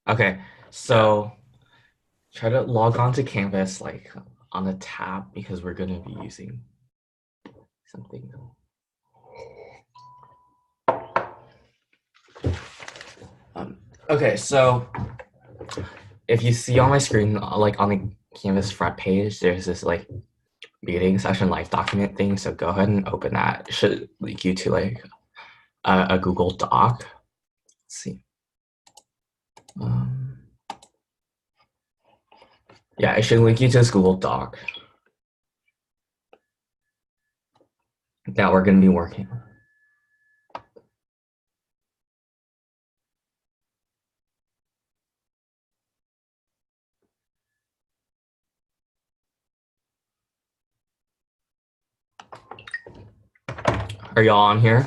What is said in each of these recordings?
Okay, Yeah. so try to log on to Canvas like on the tab because we're gonna be using something. Um, okay, so if you see on my screen, like on the Canvas front page, there's this like meeting session live document thing. So go ahead and open that. It should link you to like a Google Doc. Let's see. Um, yeah, it should link you to this Google Doc that we're gonna be working on. Are y'all on here?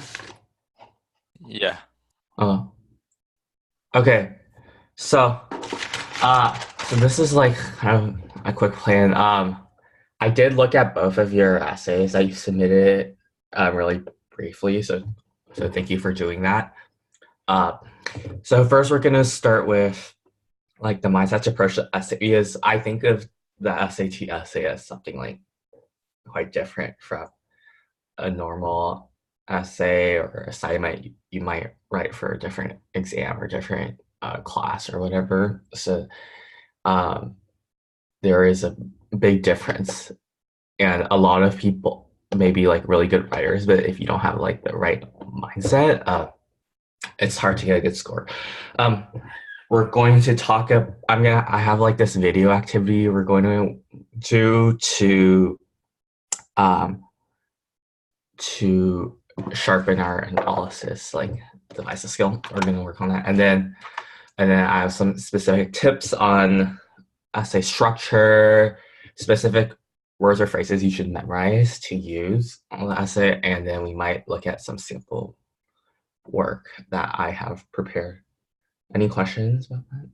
Yeah. Oh, okay. So, so this is like kind of a quick plan. I did look at both of your essays that you submitted, really briefly. So thank you for doing that. Uh, so first we're gonna start with like the mindset approach to essay because I think of the SAT essay as something like quite different from a normal essay or assignment you might write for a different exam or different class or whatever. So um, there is a big difference, and a lot of people may be like really good writers, but if you don't have like the right mindset, it's hard to get a good score. Um, we're going to talk. I have like this video activity we're going to do um, to sharpen our analysis, like devise a skill. We're going to work on that, and then I have some specific tips on essay structure, specific words or phrases you should memorize to use on the essay, and then we might look at some simple work that I have prepared. Any questions about that?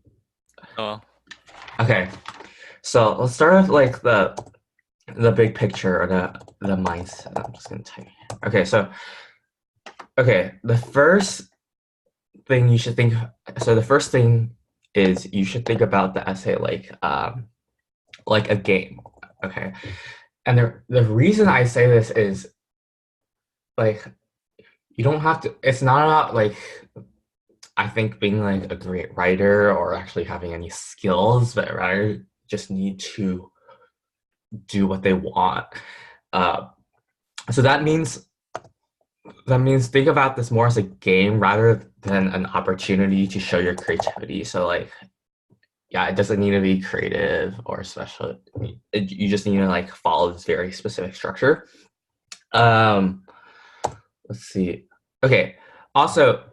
Oh, Okay, so let's start with like the big picture or the mindset. I'm just gonna type. Okay, so okay, the first thing you should think. So the first thing is you should think about the essay like a game. Okay, and the reason I say this is like you don't have to. It's not about like I think being like a great writer or actually having any skills, but rather just need to do what they want. Uh, so that means think about this more as a game rather than an opportunity to show your creativity. So like yeah, it doesn't need to be creative or special. You just need to like follow this very specific structure. Um, let's see. Okay. Also,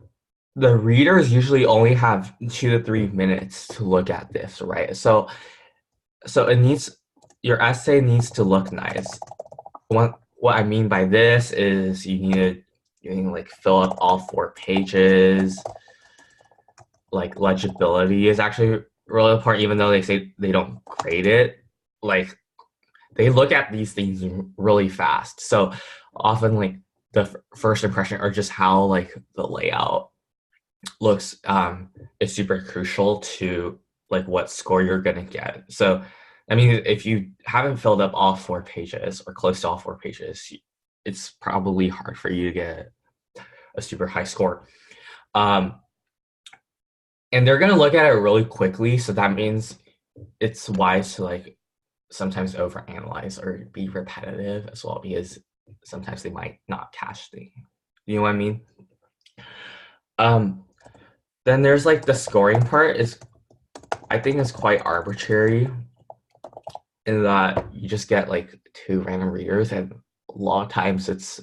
the readers usually only have 2 to 3 minutes to look at this, right? So it needs your essay needs to look nice. What I mean by this is you need to like fill up all 4 pages. Like legibility is actually really important, even though they say they don't grade it. Like they look at these things really fast. So often like the first impression or just how like the layout looks is super crucial to like what score you're gonna get. So I mean if you haven't filled up all 4 pages or close to all 4 pages, it's probably hard for you to get a super high score. Um, and they're gonna look at it really quickly, so that means it's wise to like sometimes overanalyze or be repetitive as well because sometimes they might not catch the you know what I mean? Um, then there's like the scoring part is I think it's quite arbitrary in that you just get like 2 random readers and a lot of times it's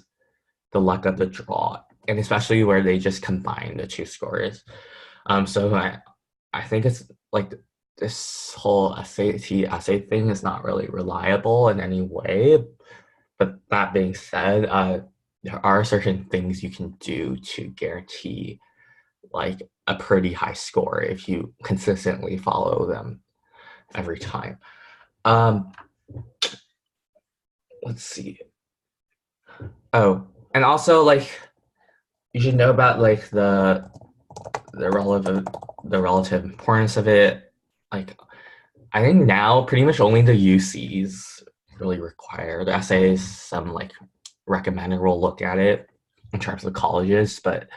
the luck of the draw and especially where they just combine the two scores. So I think it's like this whole SAT essay thing is not really reliable in any way. But that being said, there are certain things you can do to guarantee like a pretty high score if you consistently follow them every time. Um, let's see. Oh, and also like you should know about like the relevant the relative importance of it. Like, I think now pretty much only the UCs really require the essays. Some like recommended will look at it in terms of colleges, but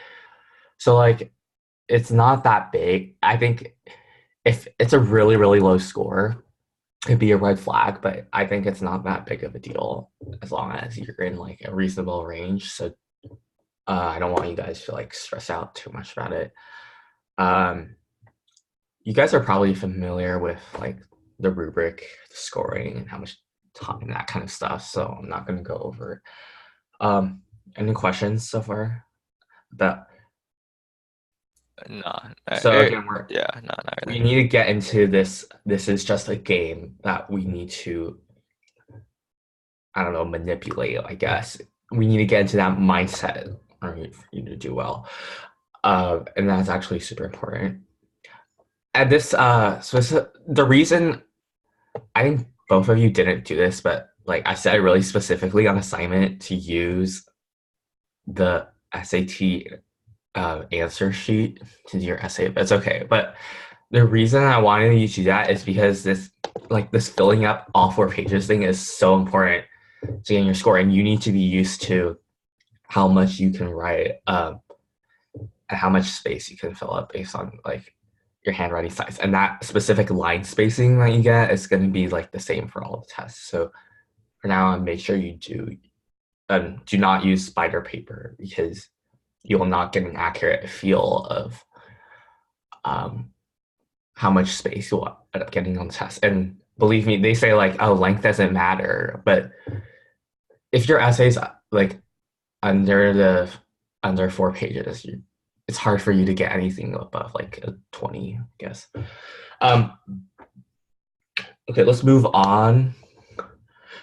so like it's not that big. I think if it's a really really low score, it'd be a red flag, but I think it's not that big of a deal as long as you're in like a reasonable range. So I don't want you guys to like stress out too much about it. Um, you guys are probably familiar with like the rubric, the scoring, and how much time and that kind of stuff. So I'm not going to go over it. Any questions so far? About No, so again, yeah, no, not we really. need to get into this. This is just a game that we need to, I don't know, manipulate. I guess we need to get into that mindset for you to do well, and that's actually super important. And this, the reason I think both of you didn't do this, but like I said really specifically on assignment to use the SAT answer sheet to do your essay. But it's okay. But the reason I wanted you to do that is because this filling up all 4 pages thing is so important to getting your score, and you need to be used to how much you can write, and how much space you can fill up based on like your handwriting size, and that specific line spacing that you get is going to be like the same for all the tests. So for now, make sure you do not use spider paper because you will not get an accurate feel of um, how much space you'll end up getting on the test. And believe me, they say like, oh, length doesn't matter, but if your essay's like under the under 4 pages, it's hard for you to get anything above like a 20, I guess. Um, okay, let's move on.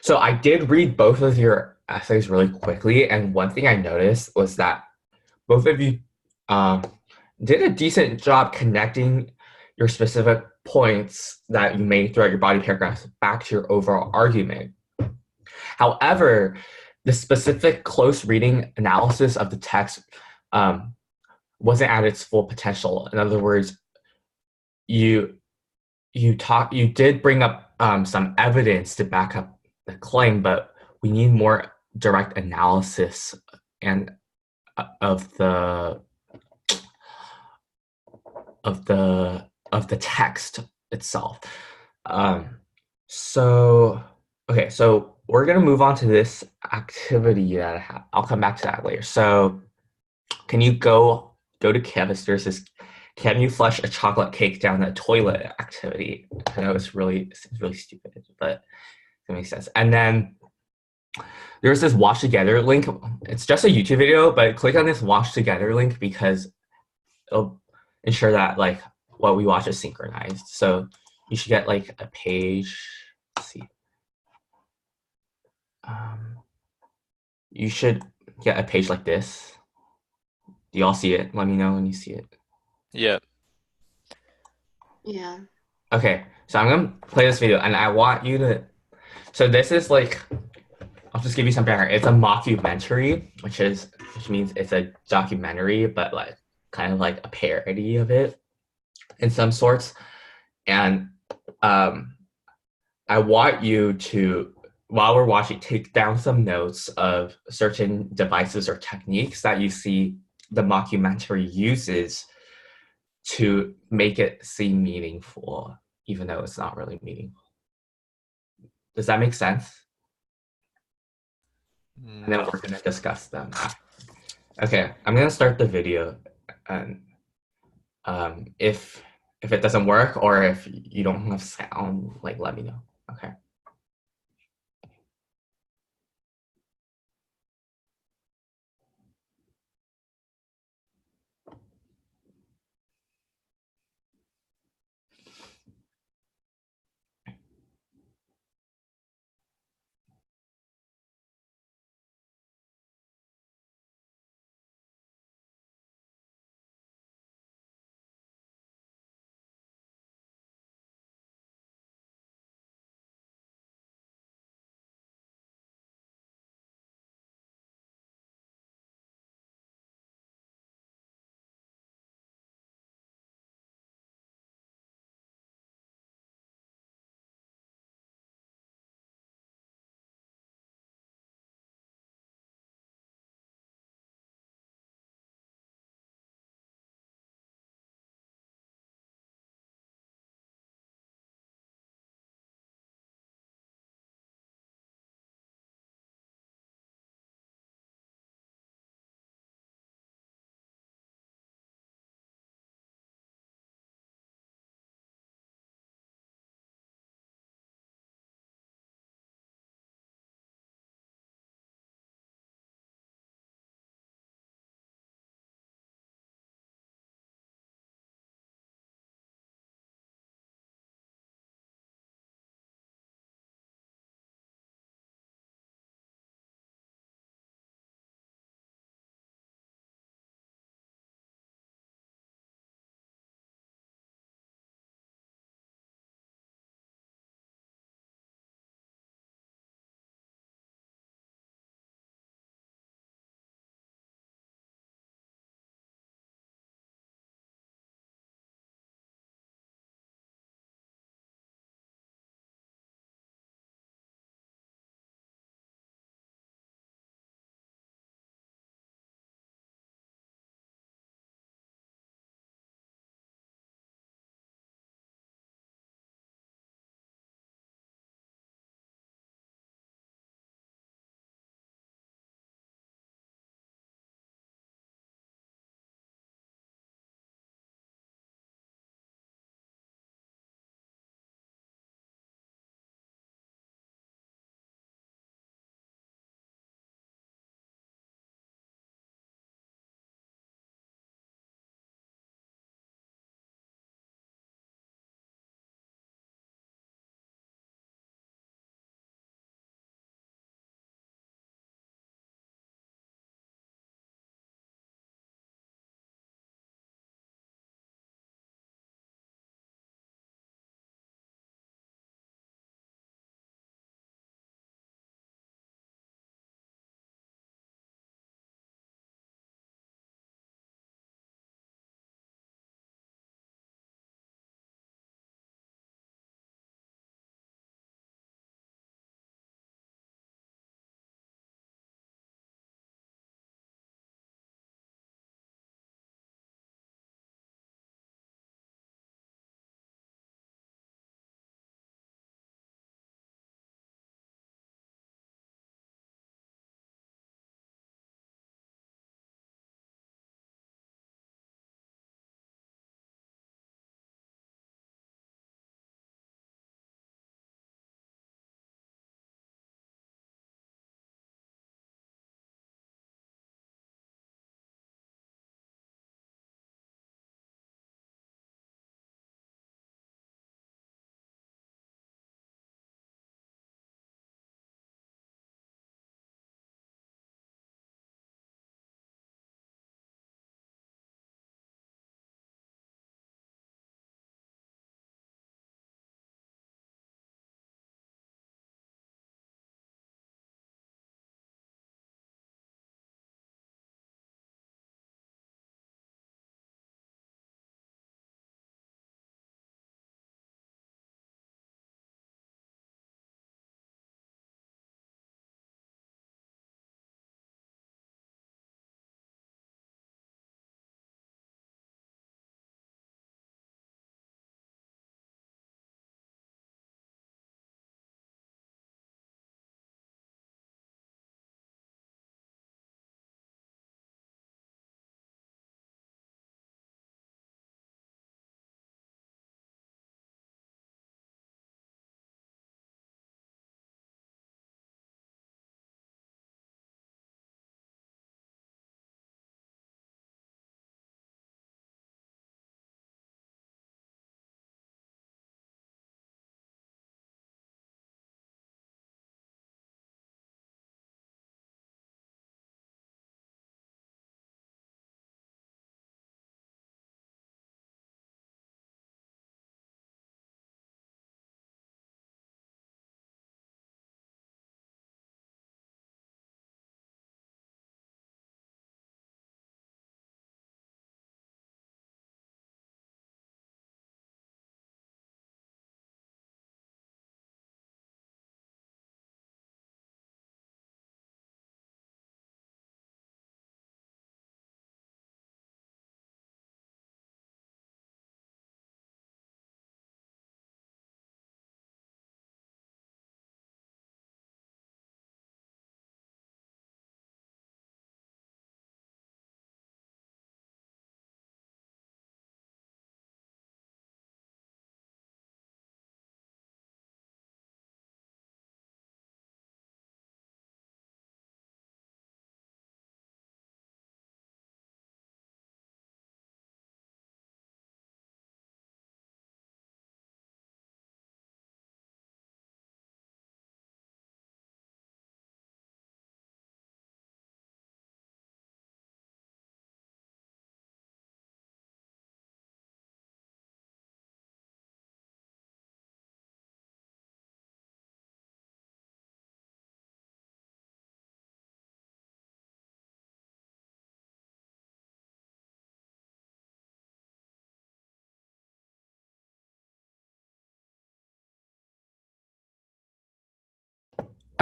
So I did read both of your essays really quickly, and one thing I noticed was that both of you um, did a decent job connecting your specific points that you made throughout your body paragraphs back to your overall argument. However, the specific close reading analysis of the text um, wasn't at its full potential. In other words, you you did bring up some evidence to back up the claim, but we need more direct analysis and of the text itself. Um, so okay, so we're gonna move on to this activity that I'll come back to that later. So can you go to Canvas? There's this can you flush a chocolate cake down the toilet activity. I know it's really stupid, but it makes sense. And then there's this wash together link. It's just a YouTube video, but click on this wash together link because it'll ensure that like what we watch is synchronized. So you should get like a page. Let's see. Um, you should get a page like this. Do y'all see it? Let me know when you see it. Yeah. Yeah. Okay, so I'm gonna play this video, and I want you to. So this is like, I'll just give you some background. It's a mockumentary, which means it's a documentary, but like kind of like a parody of it in some sorts. And um, I want you to, while we're watching, take down some notes of certain devices or techniques that you see the mockumentary uses to make it seem meaningful, even though it's not really meaningful. Does that make sense? And then No. we're going to discuss them. Okay, I'm going to start the video. And if it doesn't work or if you don't have sound, like let me know. Okay.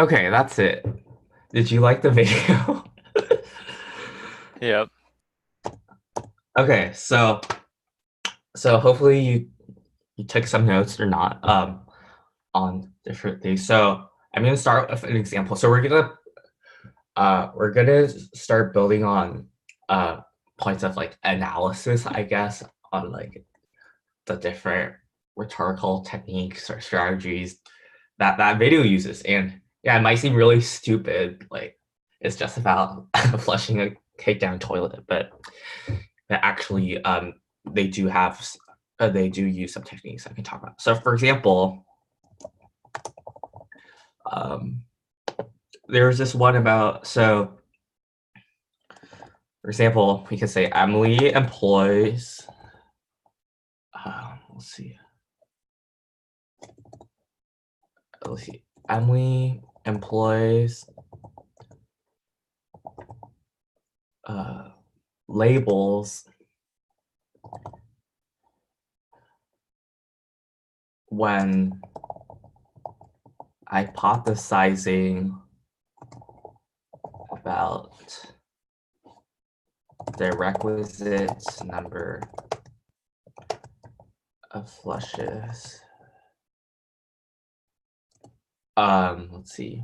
Okay, that's it. Did you like the video? Yep. Okay, so hopefully you took some notes or not on different things. So I'm gonna start with an example. So we're gonna start building on points of like analysis, I guess, on like the different rhetorical techniques or strategies that that video uses. And yeah, it might seem really stupid, like it's just about flushing a cake down a toilet, but actually they do have they do use some techniques I can talk about. So for example, um, there was this one about, so for example, we can say Emily employs, let's see, Emily employs labels when hypothesizing about the requisite number of flushes. Let's see.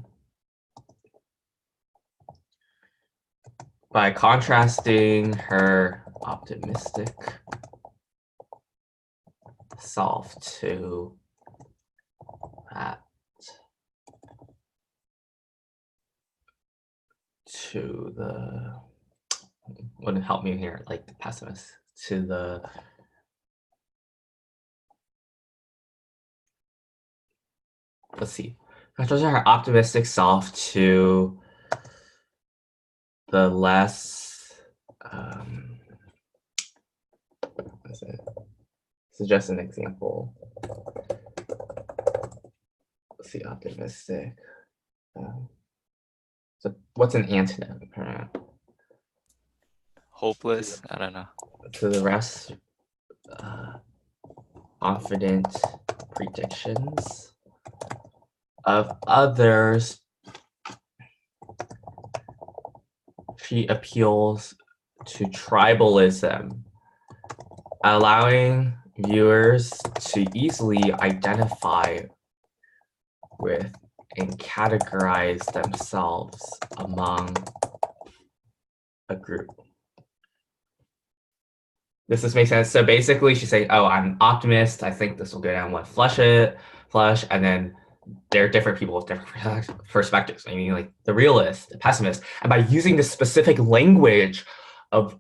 By contrasting her optimistic self to that, to the, wouldn't help me here, like the pessimist, to the, let's see, contrasting her optimistic self to the less, what is it? This is just an example. Let's see, optimistic. So what's an antonym? Hopeless. I don't know. To the rest, confident predictions of others. She appeals to tribalism, allowing viewers to easily identify with and categorize themselves among a group. Does this make sense? So basically she's saying, oh, I'm an optimist. I think this will go down. What flush, and then there are different people with different perspectives. I mean, like the realist, the pessimist, and by using this specific language of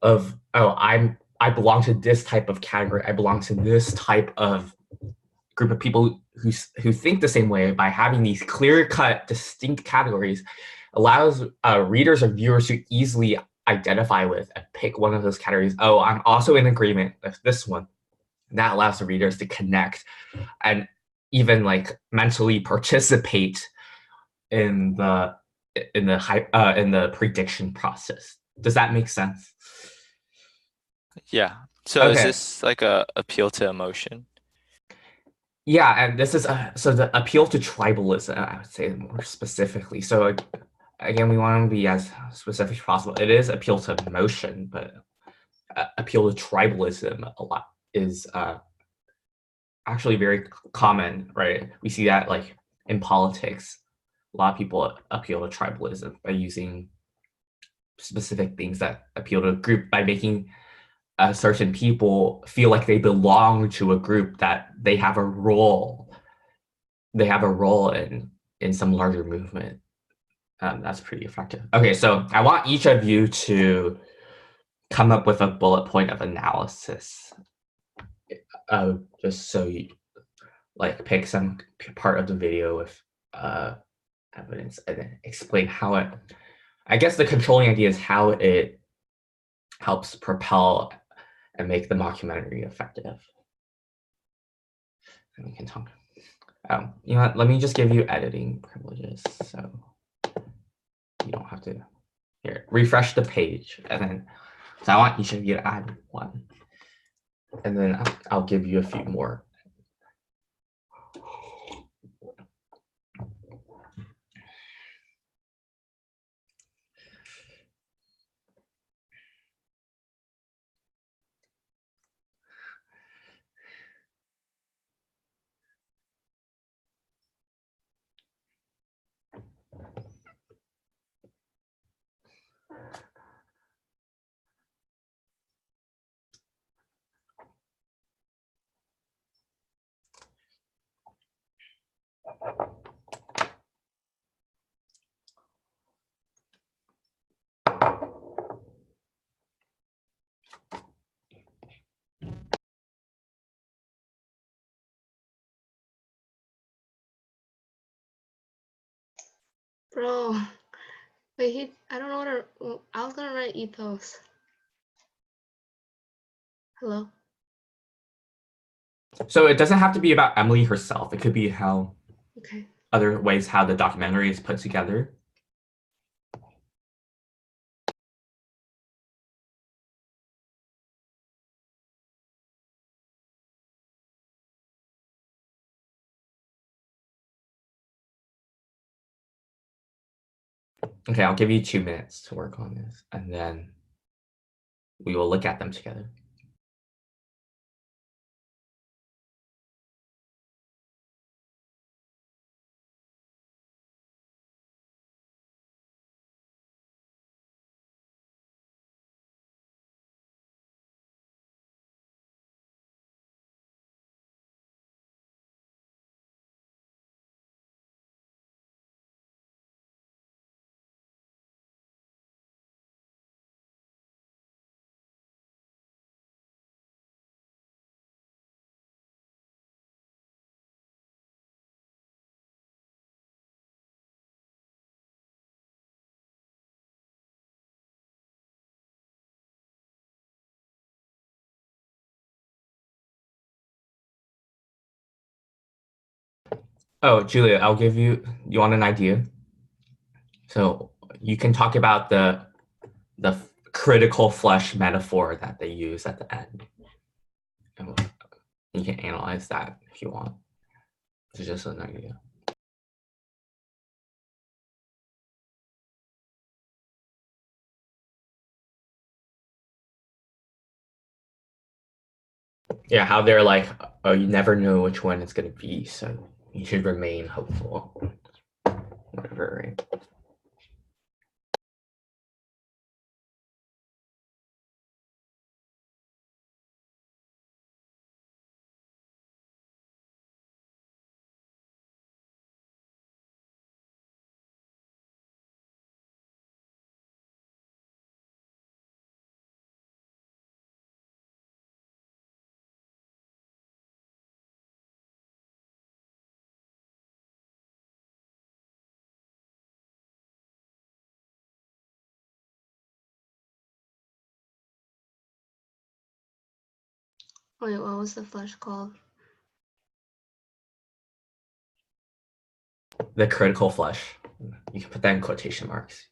oh, I belong to this type of category. I belong to this type of group of people who think the same way. By having these clear-cut, distinct categories, allows readers or viewers to easily identify with and pick one of those categories. Oh, I'm also in agreement with this one. And that allows the readers to connect and even like mentally participate in the prediction process. Does that make sense? Yeah. So is Okay. this like a appeal to emotion? Yeah, and this is so the appeal to tribalism, I would say more specifically. So again, we want to be as specific as possible. It is appeal to emotion, but appeal to tribalism a lot is actually very common, right? We see that like in politics, a lot of people appeal to tribalism by using specific things that appeal to a group by making certain people feel like they belong to a group, that they have a role in some larger movement. That's pretty effective. Okay, so I want each of you to come up with a bullet point of analysis. Just so you like pick some part of the video with evidence and then explain how it, I guess the controlling idea is how it helps propel and make the mockumentary effective. And we can talk. You know what? Let me just give you editing privileges, so you don't have to. Here, refresh the page, and then so I want each of you to add one, and then I'll give you a few more. Bro, wait, I don't know what I was gonna write ethos. Hello? So it doesn't have to be about Emily herself. It could be how Okay. other ways how the documentary is put together. Okay, I'll give you 2 minutes to work on this, and then we will look at them together. Oh, Julia, I'll give you. You want an idea? So you can talk about the critical flesh metaphor that they use at the end. And you can analyze that if you want. It's just an idea. Yeah, how they're like, oh, you never know which one it's gonna be, so you should remain hopeful. Whatever, right? Wait, what was the flesh called? The critical flesh. You can put that in quotation marks.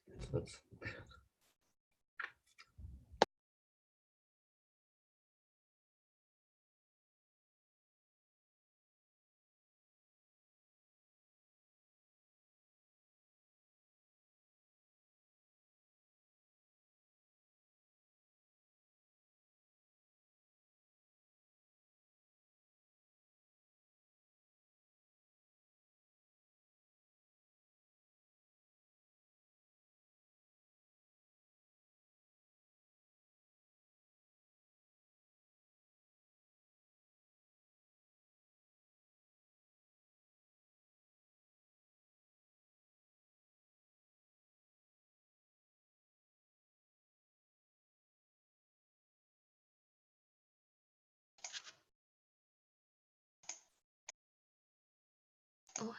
Oh,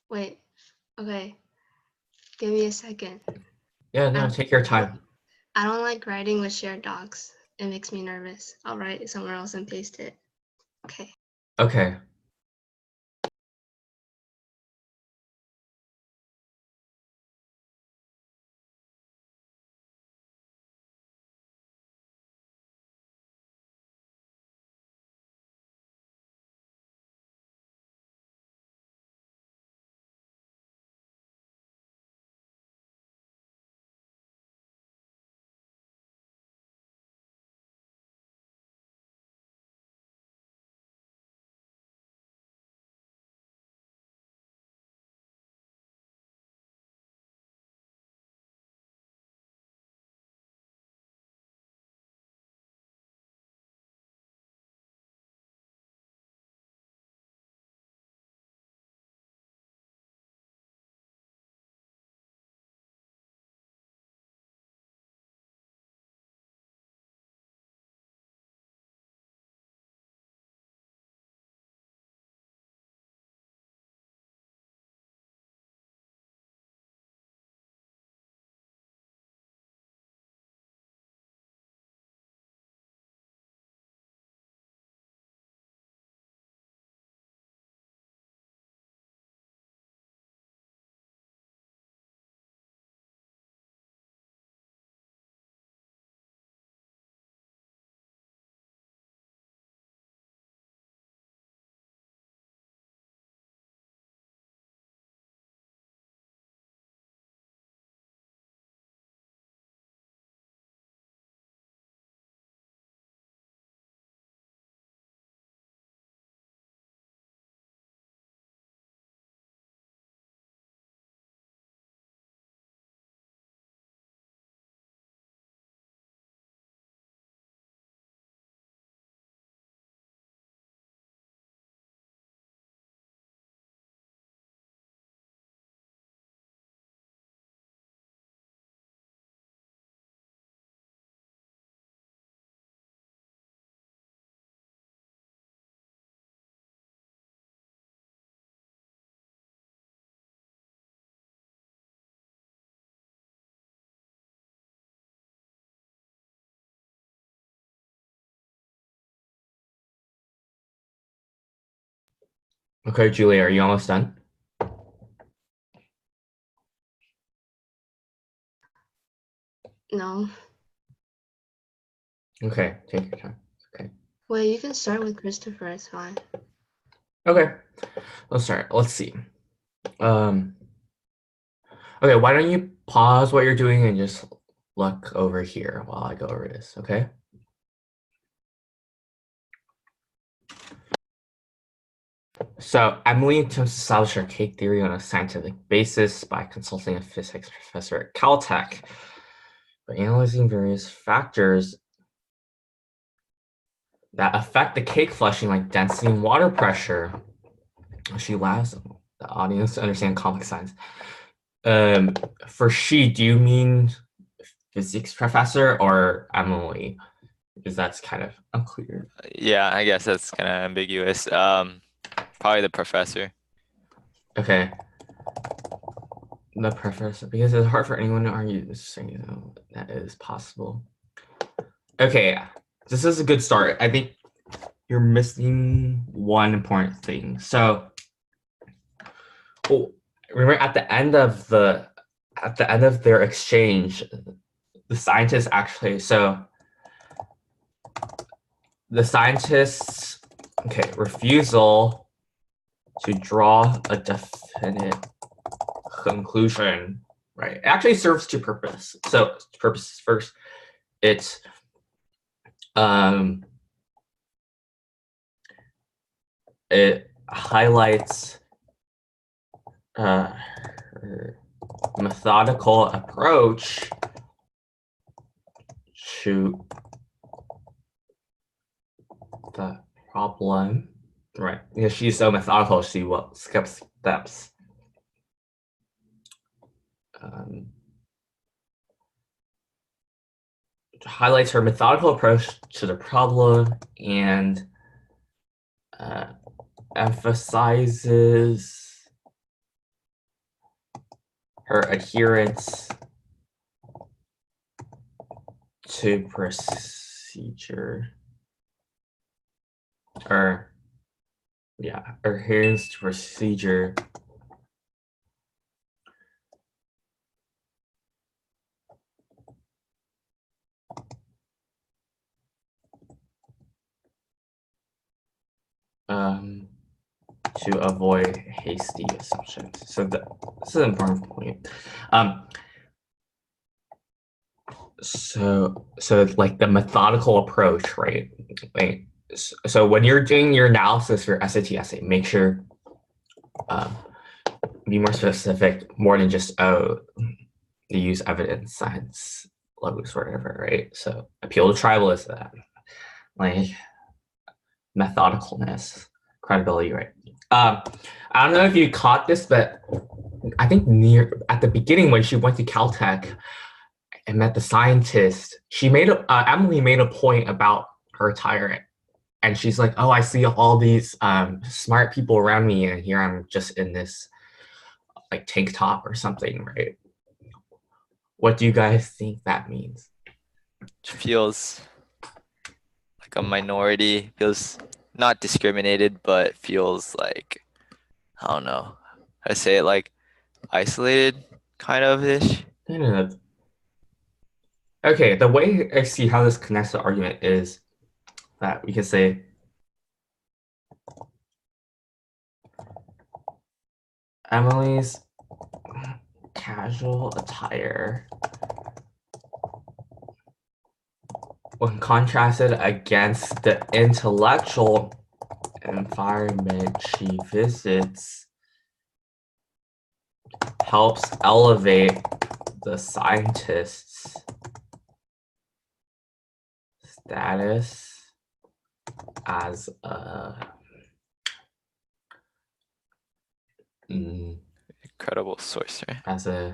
wait. Okay. Give me a second. Yeah, no, take your time. I don't like writing with shared docs. It makes me nervous. I'll write it somewhere else and paste it. Okay. Okay. Okay, Julia, are you almost done? No. Okay, take your time. Okay. Wait, you can start with Christopher. It's fine. Okay, let's start. Let's see. Okay, why don't you pause what you're doing and just look over here while I go over this, okay? So Emily attempts to establish her cake theory on a scientific basis by consulting a physics professor at Caltech. By analyzing various factors that affect the cake flushing, like density and water pressure, she allows the audience to understand complex science. For she, do you mean physics professor or Emily? Because that's kind of unclear. Yeah, I guess that's kind of ambiguous. Probably the professor. Okay. The professor, because it's hard for anyone to argue this thing, that is possible. Okay, this is a good start. I think you're missing one important thing. So, remember at the end of their exchange, the scientists actually the scientists refusal to draw a definite conclusion, right? It actually serves two purposes. So purposes first, it highlights her methodical approach to the problem, right? Because she's so methodical, she will skip steps. Highlights her methodical approach to the problem and emphasizes her adherence to procedure, adherence to procedure. To avoid hasty assumptions. So this is an important point. So like the methodical approach, right? Like, so when you're doing your analysis for SAT essay, make sure be more specific, more than just they use evidence, science, logos, whatever, right? So appeal to tribalism, like methodicalness, credibility, right? I don't know if you caught this, but I think at the beginning when she went to Caltech and met the scientist, Emily made a point about her attire, and she's like, "Oh, I see all these smart people around me, and here I'm just in this like tank top or something, right?" What do you guys think that means? Feels like a minority, feels not discriminated, but feels like, I don't know, I say it like isolated kind of ish. Okay, the way I see how this connects to the argument is that we can say Emily's casual attire, when contrasted against the intellectual environment she visits, helps elevate the scientist's status as Incredible source, right? as an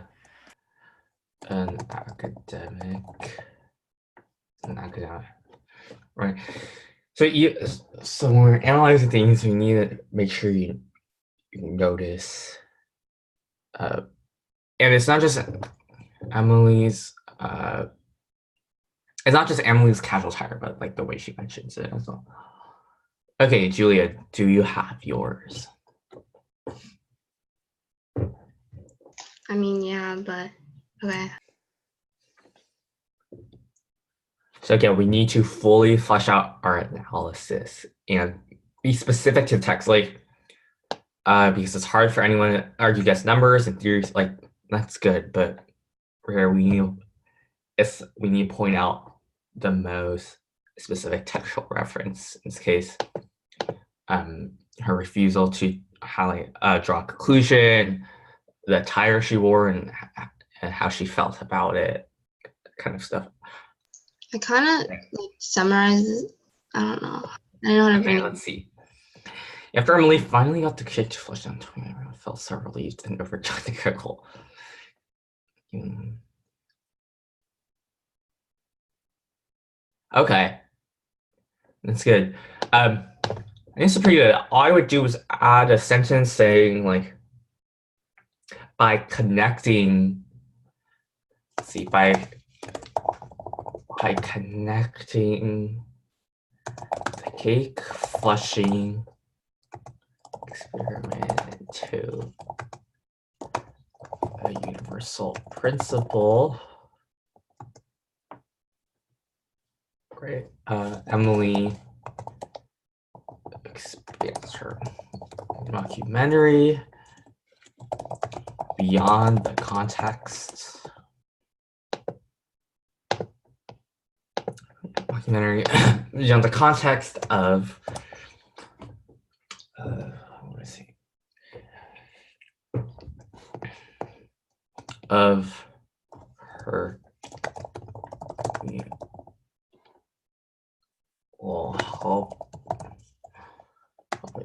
academic, right? So when we're analyzing things, we need to make sure you notice, and it's not just Emily's. It's not just Emily's casual attire, but like the way she mentions it as well. Okay, Julia, do you have yours? I mean, yeah, but okay. So again, we need to fully flesh out our analysis and be specific to the text, like because it's hard for anyone to argue against numbers and theories. Like that's good, but where we need to point out the most specific textual reference. In this case, her refusal to highlight, draw a conclusion, the attire she wore, and how she felt about it, kind of stuff. I kind of like summarize. I don't know. I don't know how to bring Okay, let's see. After Emily finally got the kid to flush down, everyone felt so relieved and overjoyed the critical. Okay, that's good. I think it's pretty good. All I would do is add a sentence saying like, by connecting. Let's see, by connecting the cake flushing experiment to a universal principle. Great. Emily expands her documentary beyond the context. Beyond the context of what is it? Of her will help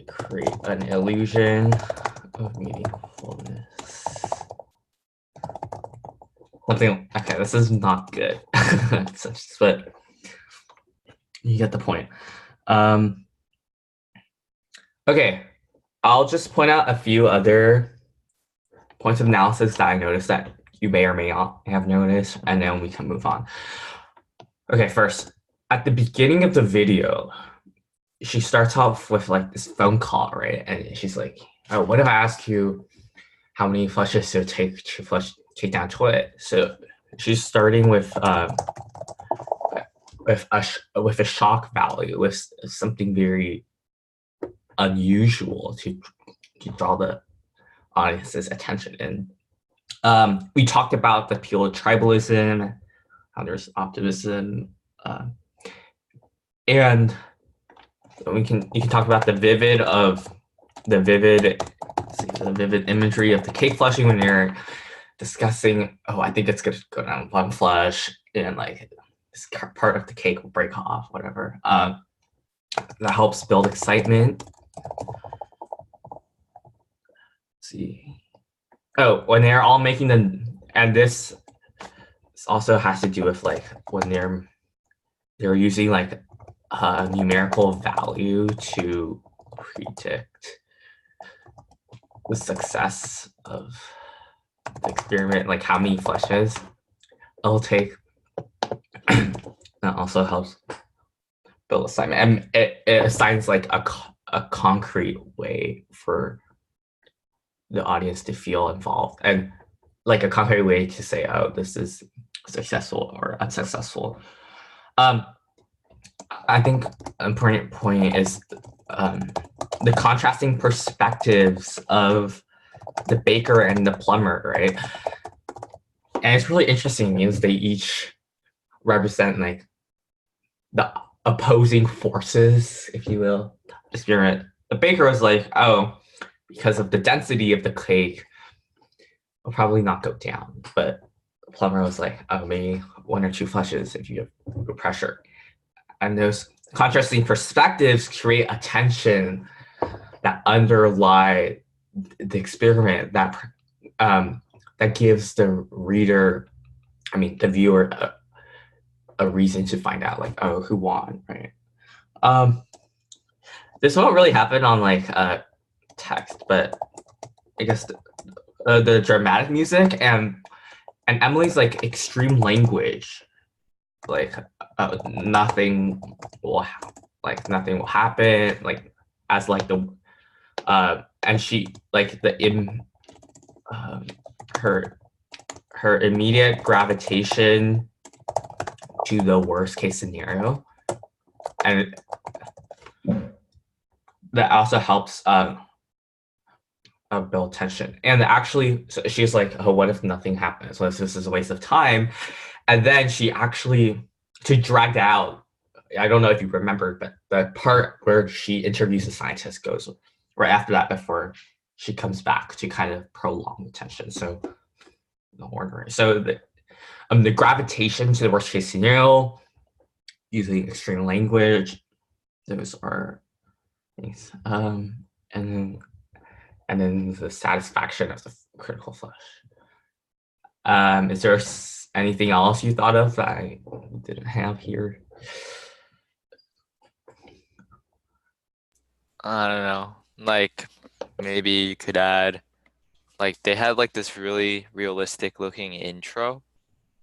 create an illusion of meaningfulness. Something, okay, this is not good. But you get the point. Okay, I'll just point out a few other points of analysis that I noticed that you may or may not have noticed, and then we can move on. Okay, first, at the beginning of the video, she starts off with like this phone call, right? And she's like, "Oh, what if I ask you how many flushes it take to take down a toilet?" So she's starting with a shock value, with something very unusual to draw the audience's attention. And we talked about the appeal of tribalism, how there's optimism, and you can talk about the vivid imagery of the cake flushing when you're discussing, oh, I think it's gonna go down one flush, and like this part of the cake will break off, whatever. That helps build excitement. Let's see. Oh, when they're all making and this also has to do with like when they're using like a numerical value to predict the success of the experiment, like how many flushes it'll take. That also helps build assignment, and it assigns like a concrete way for the audience to feel involved, and like a concrete way to say, oh, this is successful or unsuccessful. I think an important point is the contrasting perspectives of the baker and the plumber, right? And it's really interesting because they each represent like the opposing forces, if you will. Experiment. The baker was like, oh, because of the density of the cake, it'll probably not go down. But the plumber was like, oh, maybe 1 or 2 flushes if you have good pressure. And those contrasting perspectives create a tension that underlie the experiment, that gives the reader, the viewer, a reason to find out, like, oh, who won, right? This won't really happen on like text, but I guess the dramatic music and Emily's like extreme language, like nothing will happen, like as like the and she like um, her her immediate gravitation to the worst case scenario, and that also helps build tension. And actually, so she's like, "Oh, what if nothing happens? What if this is a waste of time?" And then she actually to drag that out. I don't know if you remember, but the part where she interviews the scientist goes right after that before she comes back to kind of prolong the tension. So the order. So the gravitation to the worst case scenario using extreme language. Those are things. And then the satisfaction of the critical flush. Is there anything else you thought of that I didn't have here? I don't know. Like maybe you could add like they had like this really realistic looking intro,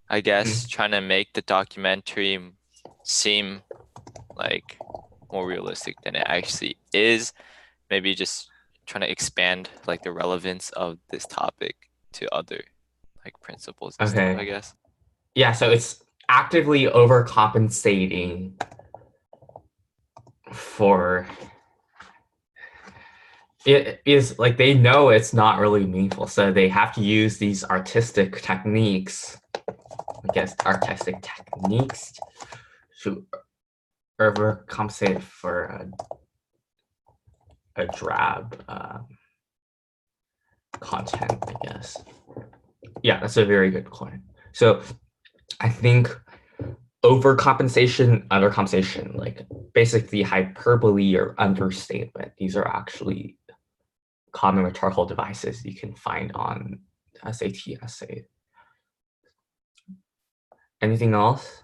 I guess, trying to make the documentary seem like more realistic than it actually is. Maybe just trying to expand like the relevance of this topic to other like principles and stuff, I Okay. guess. Yeah, so it's actively overcompensating for it is like they know it's not really meaningful, so they have to use these artistic techniques, I guess artistic techniques to overcompensate for a drab content, I guess. Yeah, that's a very good point. So I think overcompensation, undercompensation, like basically hyperbole or understatement, these are actually common rhetorical devices you can find on SAT essay. Anything else?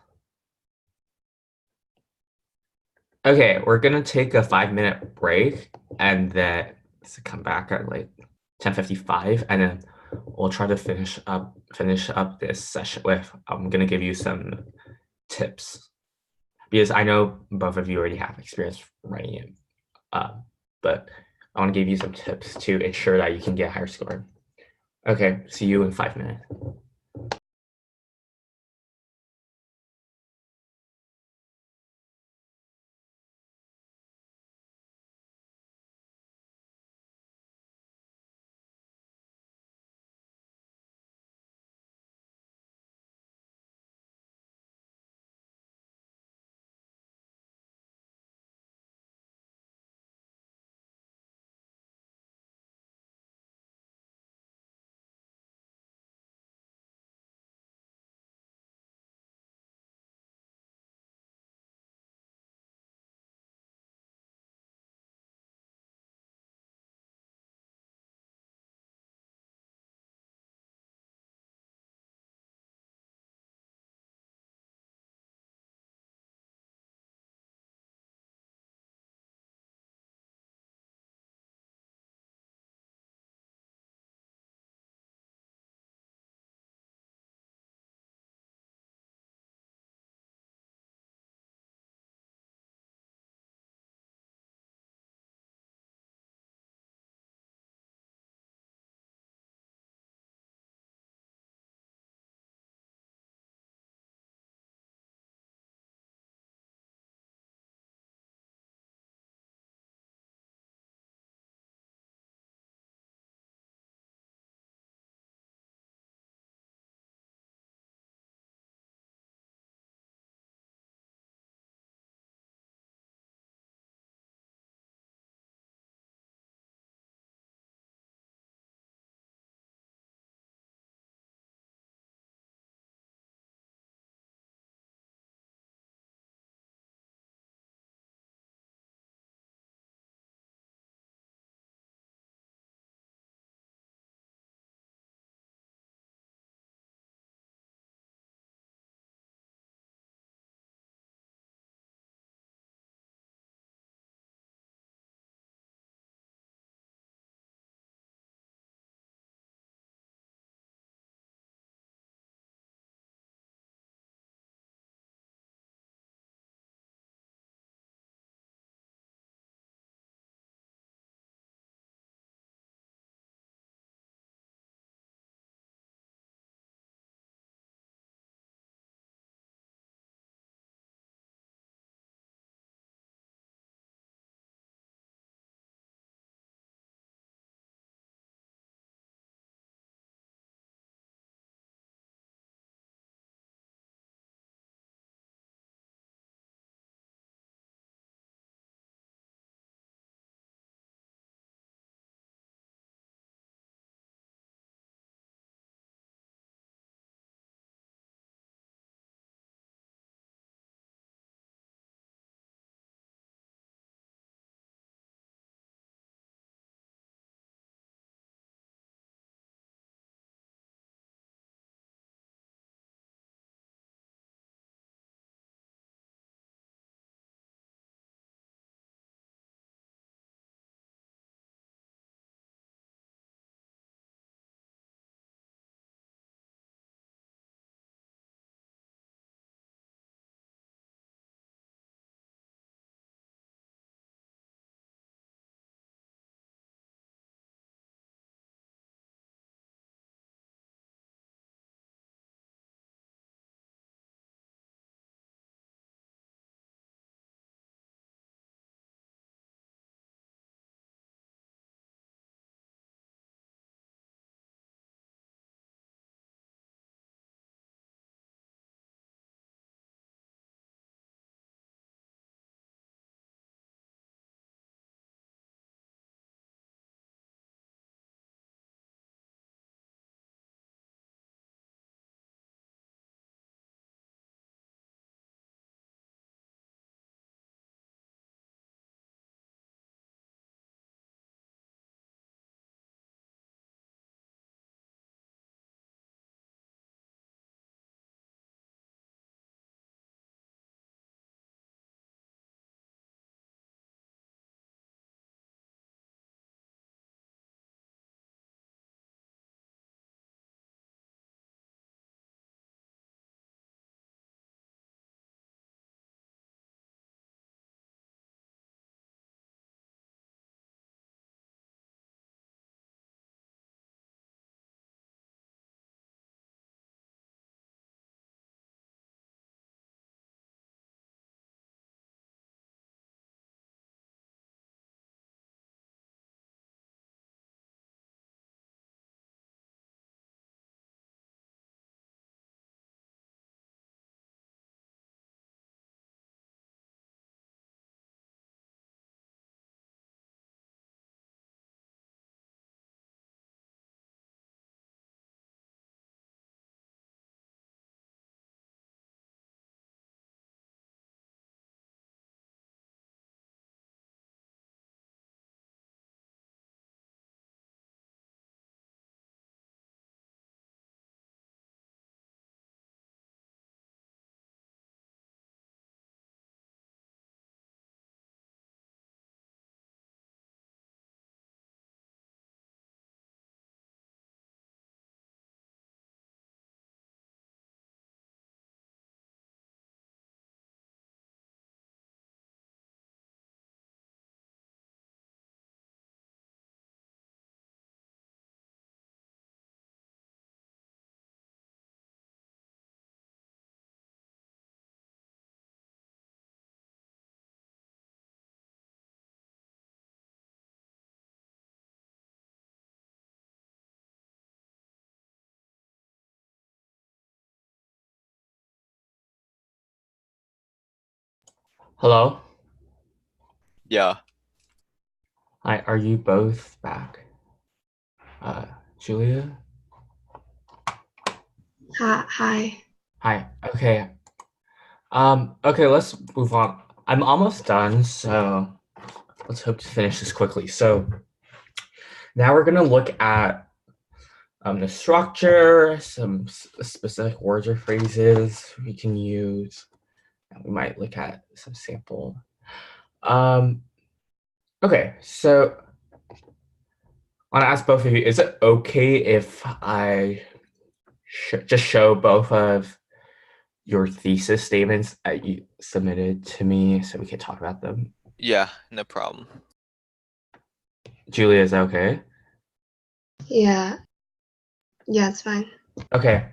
Okay, we're gonna take a 5-minute break and then come back at like 10:55, and then we'll try to finish up this session with I'm gonna give you some tips because I know both of you already have experience writing it, but I want to give you some tips to ensure that you can get a higher score. Okay, see you in 5 minutes. Hello? Yeah. Hi, are you both back? Julia? Hi. Hi. Okay. Okay, let's move on. I'm almost done, so let's hope to finish this quickly. So now we're gonna look at the structure, some specific words or phrases we can use. We might look at some sample. Okay, so I want to ask both of you, is it okay if I just show both of your thesis statements that you submitted to me so we can talk about them? Yeah, no problem. Julia, is that okay? Yeah. Yeah, it's fine. Okay.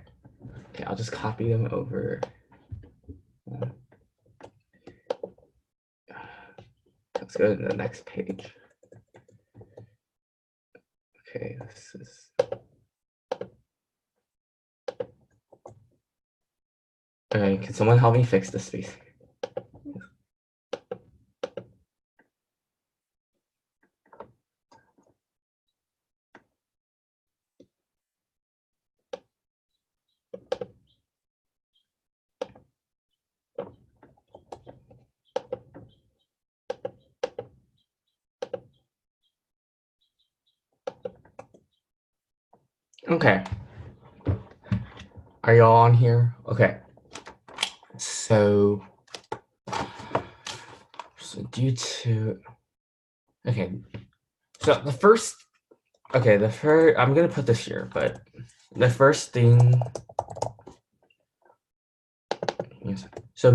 Okay, I'll just copy them over. Let's go to the next page. Okay, this is. Okay, can someone help me fix this space? Okay. Are y'all on here? Okay. So due to, okay. So the first, okay, I'm gonna put this here, but the first thing, so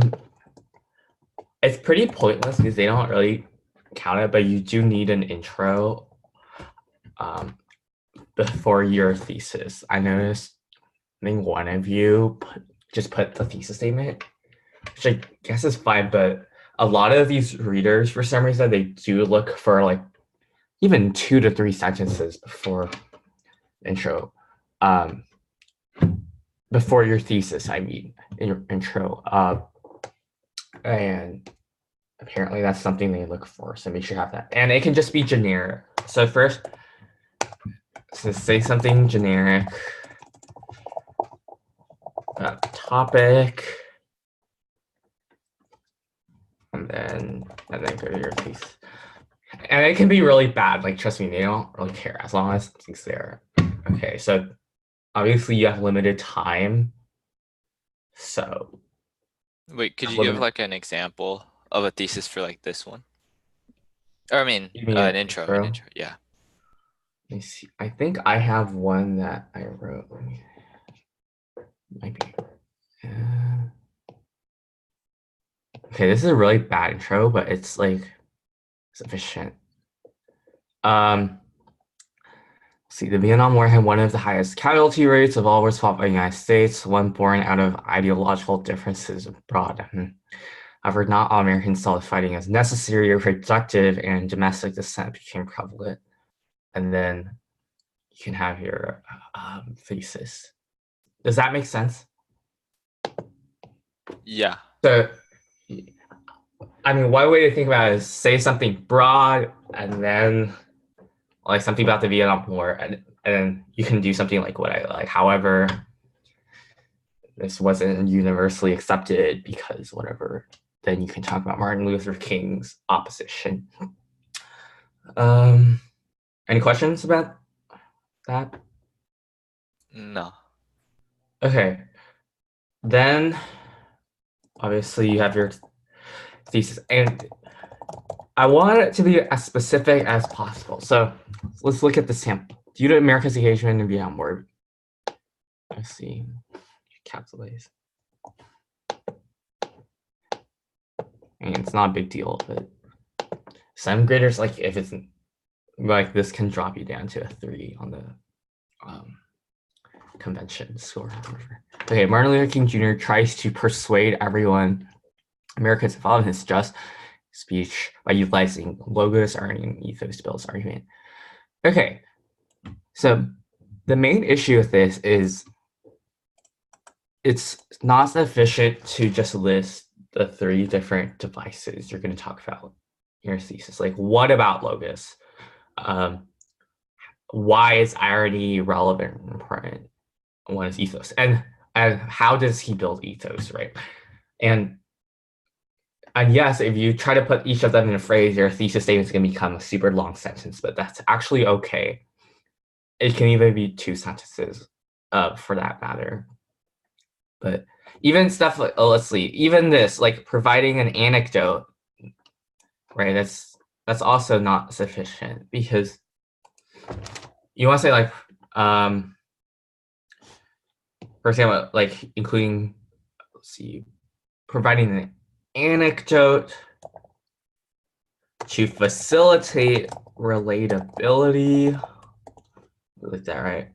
it's pretty pointless because they don't really count it, but you do need an intro before your thesis. I noticed, I think one of you just put the thesis statement, which I guess is fine, but a lot of these readers, for some reason, they do look for like even 2 to 3 sentences before intro, before your thesis, I mean, in your intro. And apparently that's something they look for, so make sure you have that. And it can just be generic. So first, so say something generic, topic, and then go to your thesis. And it can be really bad. Like, trust me, they don't really care as long as it's there. Okay, so obviously you have limited time. So Wait, could you give like an example of a thesis for like this one? Or I mean, You mean an an intro, intro? yeah. Let me see. I think I have one that I wrote. Might be. Okay, this is a really bad intro, but it's like sufficient. See, the Vietnam War had one of the highest casualty rates of all wars fought by the United States, one born out of ideological differences abroad. However, not all Americans saw the fighting as necessary or productive, and domestic dissent became prevalent. And then you can have your thesis. Does that make sense? Yeah. So, I mean, one way to think about it is say something broad and then like something about the Vietnam War, and then you can do something like what I like. However, this wasn't universally accepted because whatever. Then you can talk about Martin Luther King's opposition. Any questions about that? No. Okay. Then obviously you have your thesis, and I want it to be as specific as possible. So let's look at the sample. Due to America's engagement in the Vietnam War, let's see, capitalize. And it's not a big deal, but seventh graders, like if it's like this, can drop you down to a 3 on the convention score. Okay, Martin Luther King Jr. tries to persuade everyone Americans to follow his just speech by utilizing logos or an ethos builds argument. Okay, so the main issue with this is it's not sufficient to just list the 3 different devices you're going to talk about in your thesis. Like, what about Logos? Why is irony relevant and important? What is ethos? And how does he build ethos, right? And yes, if you try to put each of them in a phrase, your thesis statement is going to become a super long sentence, but that's actually okay. It can even be 2 sentences for that matter. But even stuff like, let's see, even this, like providing an anecdote, right? That's also not sufficient, because you want to say like, for example, like including, let's see, providing an anecdote to facilitate relatability, like that, right?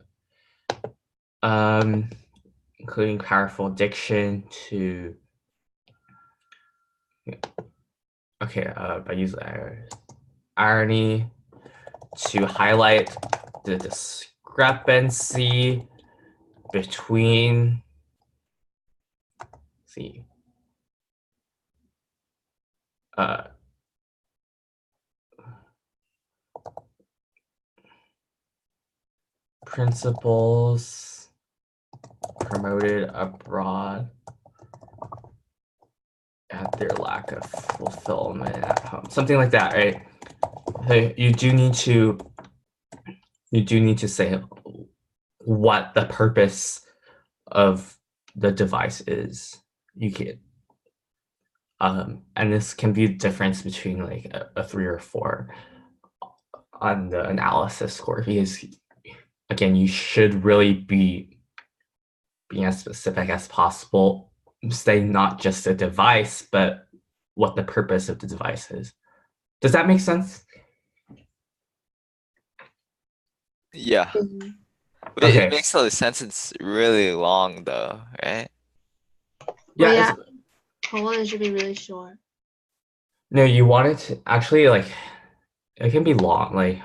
Including powerful diction to, okay, I use irony to highlight the discrepancy between, see, principles promoted abroad at their lack of fulfillment at home, something like that, right? Hey, you do need to say what the purpose of the device is. You can, and this can be the difference between like a 3 or 4 on the analysis score, because again, you should really be being as specific as possible, say not just a device, but what the purpose of the device is. Does that make sense? Yeah. Mhm. But Okay. it makes a lot of sense. It's really long though, right? Well, Yeah. yeah. Poland should be really short. No, you want it to actually, like, it can be long. Like,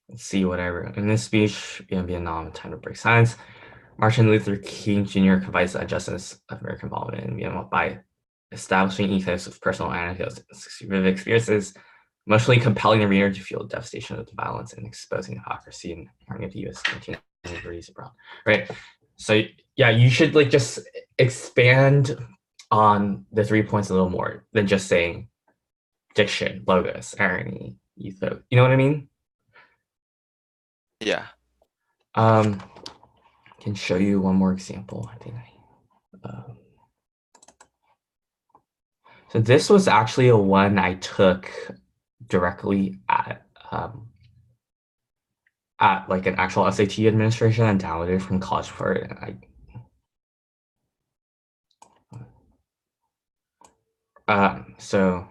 let's see, whatever. In this speech in Vietnam, time to break silence, Martin Luther King Jr. confides the justice of American involvement in Vietnam by establishing ethos of personal anecdotes, vivid experiences, emotionally compelling the reader to feel the devastation of the violence and exposing hypocrisy and harming of the U.S. 1930s abroad. Right. So yeah, you should like just expand on the 3 points a little more than just saying diction, logos, irony, ethos. You know what I mean? Yeah. I can show you one more example. I think so this was actually a one I took directly at like an actual SAT administration and downloaded from College Park. So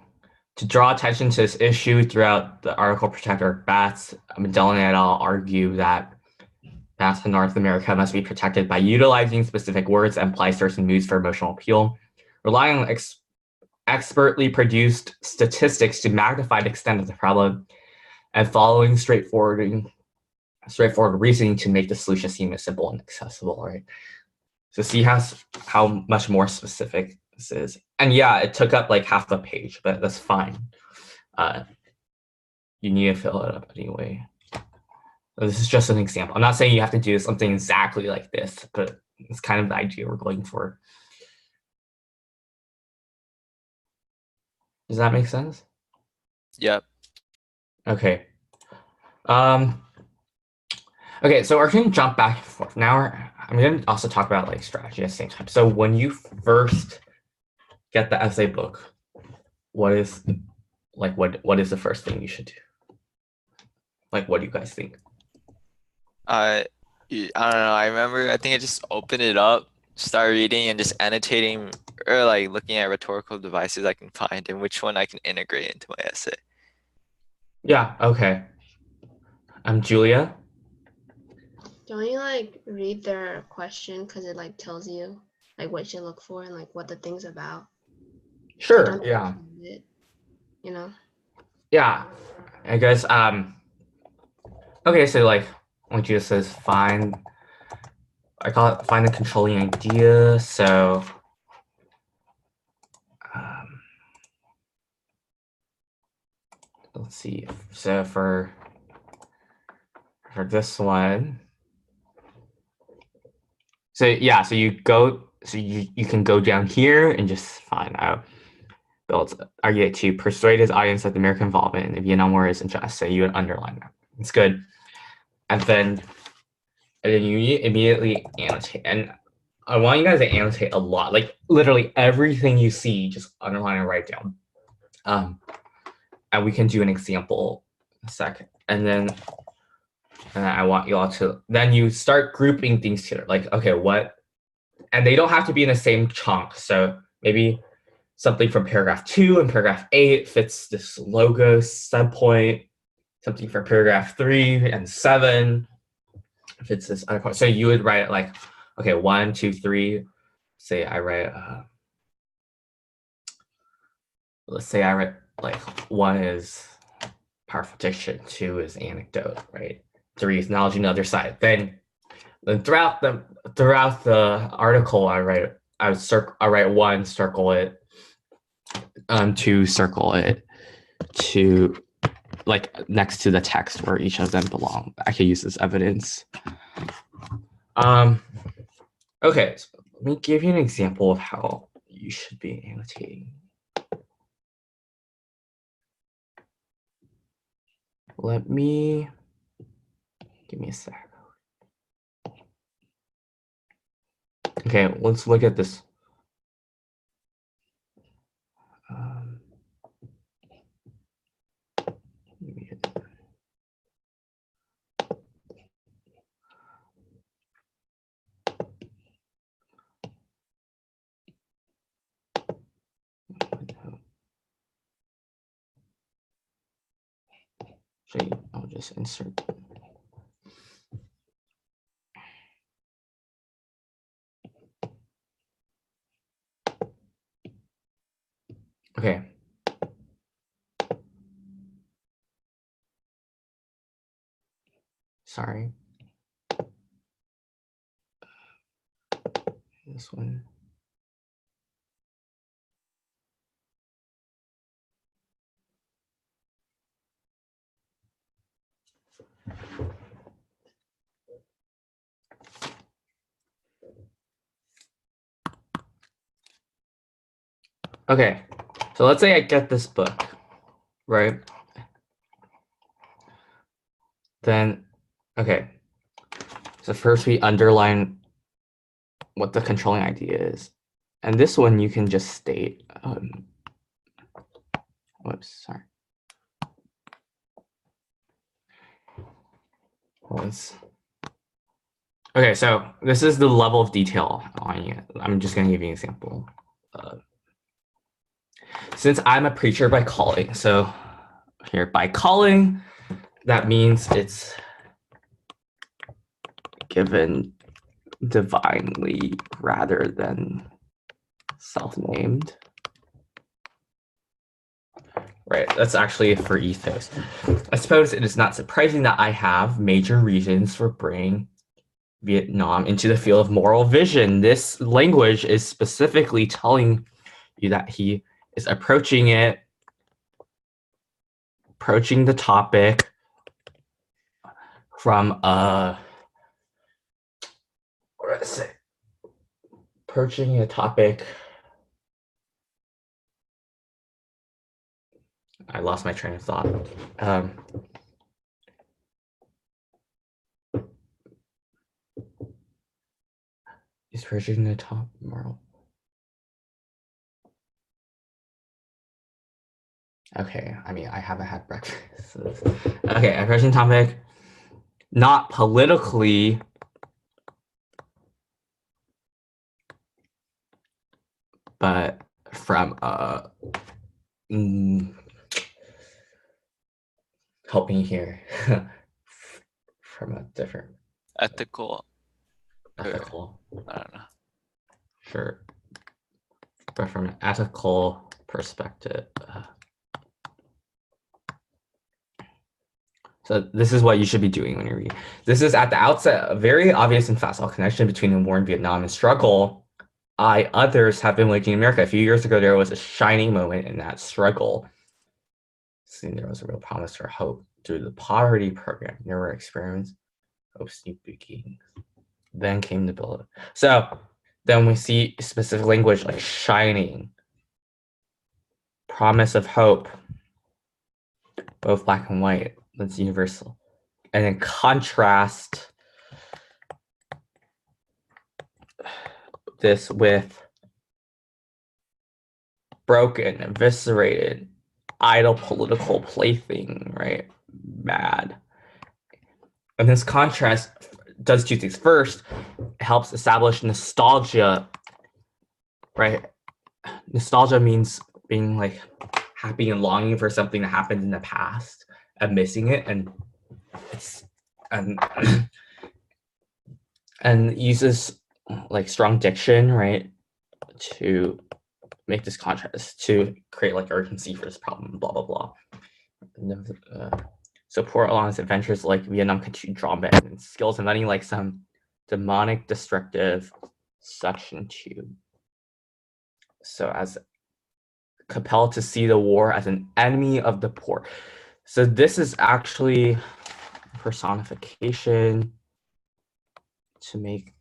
to draw attention to this issue throughout the article, Protector Bats, Magellan et al. Argue that bats in North America must be protected by utilizing specific words and apply certain moods for emotional appeal, relying on expertly produced statistics to magnify the extent of the problem, and following straightforward reasoning to make the solution seem as simple and accessible, right? So see how much more specific this is. And yeah, it took up like half a page, but that's fine. You need to fill it up anyway. So this is just an example. I'm not saying you have to do something exactly like this, but it's kind of the idea we're going for. Does that make sense? Yep. Okay. Okay, so we're going to jump back and forth. Now I'm going to also talk about like strategy at the same time. So when you first get the essay book, what is the first thing you should do? Like, what do you guys think? I don't know. I think I just opened it up, start reading, and just annotating or like looking at rhetorical devices I can find and which one I can integrate into my essay. Yeah, okay. Julia? Don't you like read their question because it like tells you like what you look for and like what the thing's about? Sure, Don't yeah. it, you know? Yeah, I guess, okay, so like, when Julia says find, I call it find the controlling idea, so let's see. So for this one, so yeah, so you can go down here and just find out. Built argument to persuade his audience that the American involvement in the Vietnam War is unjust. So you would underline that. It's good. And then you immediately annotate. And I want you guys to annotate a lot, like literally everything you see, just underline and write down. And we can do an example in a second. And then I want you all to, then you start grouping things together. Like, okay, what? And they don't have to be in the same chunk. So maybe something from paragraph 2 and paragraph 8 fits this logo subpoint. Something from paragraph 3 and 7 fits this other point. So you would write it like, okay, 1, 2, 3. Say I write, let's say I write like 1 is powerful diction, 2 is anecdote, right? 3 is knowledge on the other side. Then throughout the article, I write 1, circle it. 2, circle it. 2, like next to the text where each of them belong. I can use this evidence. Okay, so let me give you an example of how you should be annotating. Give me a sec. Okay, let's look at this. Actually, I'll just insert. Okay. Sorry. This one. Okay, so let's say I get this book, right? Then, okay. So first we underline what the controlling idea is. And this one you can just state, whoops, sorry. Okay, so this is the level of detail on it. I'm just gonna give you an example. Since I'm a preacher by calling, so here by calling, that means it's given divinely rather than self-named. Right, that's actually for ethos. I suppose it is not surprising that I have major reasons for bringing Vietnam into the field of moral vision. This language is specifically telling you that he is approaching the topic from what did I say? Approaching a topic. I lost my train of thought. Is approaching the top moral. Okay, I mean, I haven't had breakfast. Okay, approaching topic, not politically, but from help me here. From a different Ethical. ethical. I don't know. Sure. But from an ethical perspective. So this is what you should be doing when you read. This is at the outset a very obvious and facile connection between the war in Vietnam and struggle others have been waging in America. A few years ago, there was a shining moment in that struggle. Soon there was a real promise for hope through the poverty program. There were experiments of steep beginnings. Then came the build. So then we see specific language like shining, promise of hope, both black and white. That's universal. And then contrast this with broken, eviscerated, idle political plaything, right? Mad. And this contrast does two things. First, it helps establish nostalgia, right? Nostalgia means being like happy and longing for something that happened in the past and missing it, and it's and uses like strong diction, right, to make this contrast, to create like urgency for this problem, blah blah blah. Support along its adventures like Vietnam country drama and skills and letting like some demonic destructive suction tube. So as compelled to see the war as an enemy of the poor. So this is actually personification to make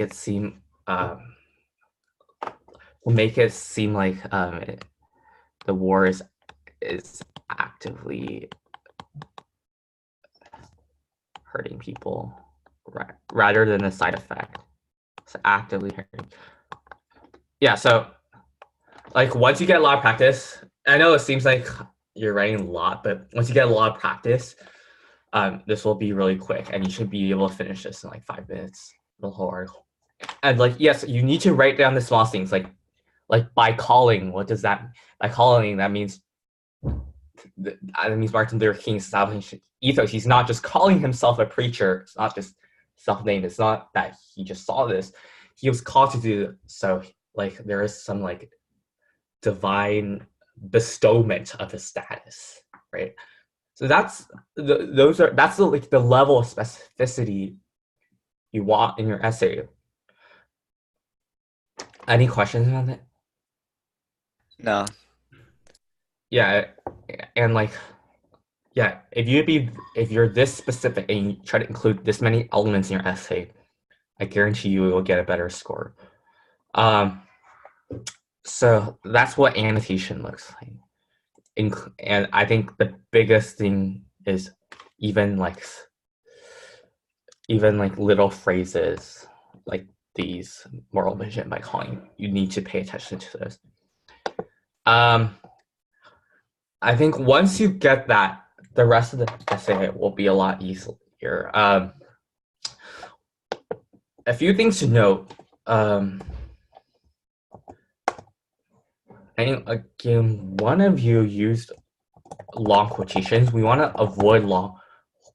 it seem like the war is actively hurting people rather than a side effect. It's actively hurting. Yeah, so like once you get a lot of practice, I know it seems like you're writing a lot, but once you get a lot of practice, this will be really quick and you should be able to finish this in like 5 minutes, the whole article. And like, yes, you need to write down the small things like by calling. What does that, by calling, that means Martin Luther King establishing ethos. He's not just calling himself a preacher. It's not just self-named. It's not that he just saw this. He was called to do so. Like there is some like divine bestowment of his status, right? So that's like the level of specificity you want in your essay. Any questions on that? No. Yeah, and like, yeah, if you're this specific and you try to include this many elements in your essay, I guarantee you will get a better score. So that's what annotation looks like. And I think the biggest thing is even like little phrases like these, moral vision by calling. You need to pay attention to this. I think once you get that, the rest of the essay will be a lot easier. A few things to note. And again, one of you used long quotations. We want to avoid long